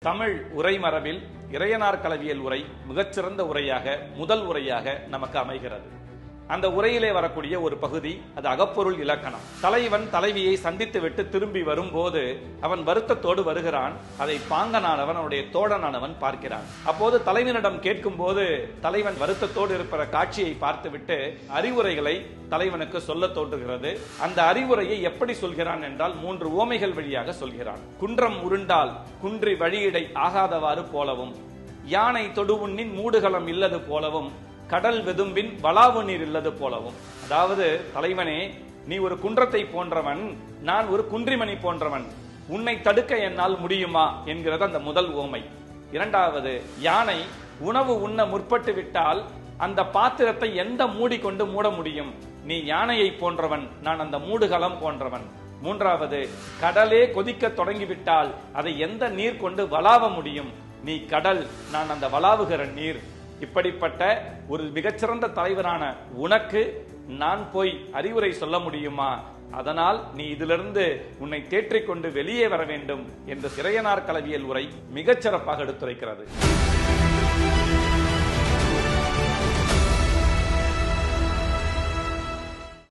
தமிழ் உரைமரபில் இறையனார் களவியல் உரை மிகச்சிறந்த உரையாக முதல் உரையாக நமக்கு அமைகிறது. அந்த உரையிலே வரக்கூடிய ஒரு பகுதி அது அகப்பொருள் இலக்கணம். தலைவன் தலைவியை சந்தித்து விட்டு திரும்பி வரும்போது அவன் வருத்தத்தோடு வருகிறான். அதை பாங்கனானவன் அவனுடைய தோழனானவன் பார்க்கிறான். அப்போது தலைவனிடம் கேட்கும் போது தலைவன் வருத்தத்தோடு இருக்கிற காட்சியை பார்த்துவிட்டு அறிவுரைகளை தலைவனுக்கு சொல்ல தோன்றுகிறது. அந்த அறிவுரையை எப்படி சொல்கிறான் என்றால் 3 உவமைகள் வழியாக சொல்கிறான். குன்றம் உருண்டால் குன்றி வழியிடை ஆகாதவாறு போலவும், யானை தொடுவுண்ணின் மூடுகளம் இல்லது போலவும், கடல் வெதும்பின் வளாவு நீர் இல்லது போலவும். அதாவது தலைவனே, நீ ஒரு குன்றத்தை போன்றவன், நான் ஒரு குன்றிமணி போன்றவன், உன்னை தடுக்க என்னால் முடியுமா என்கிறது அந்த முதல் உவமை. இரண்டாவது, யானை உணவு உண்ண முற்பட்டு விட்டால் அந்த பாத்திரத்தை எந்த மூடி கொண்டு மூட முடியும்? நீ யானையை போன்றவன், நான் அந்த மூடுகளம் போன்றவன். மூன்றாவது, கடலே கொதிக்க தொடங்கிவிட்டால் அதை எந்த நீர் கொண்டு வளாவ முடியும்? நீ கடல், நான் அந்த வளாவுகிற நீர். இப்படிப்பட்ட ஒரு மிகச்சிறந்த தலைவரான உனக்கு நான் போய் அறிவுரை சொல்ல முடியுமா? அதனால் நீ இதிலிருந்து உன்னை தேற்றிக்கொண்டு வெளியே வர வேண்டும் என்று இறையனார் களவியல் உரை மிகச்சிறப்பாக எடுத்துரைக்கிறது.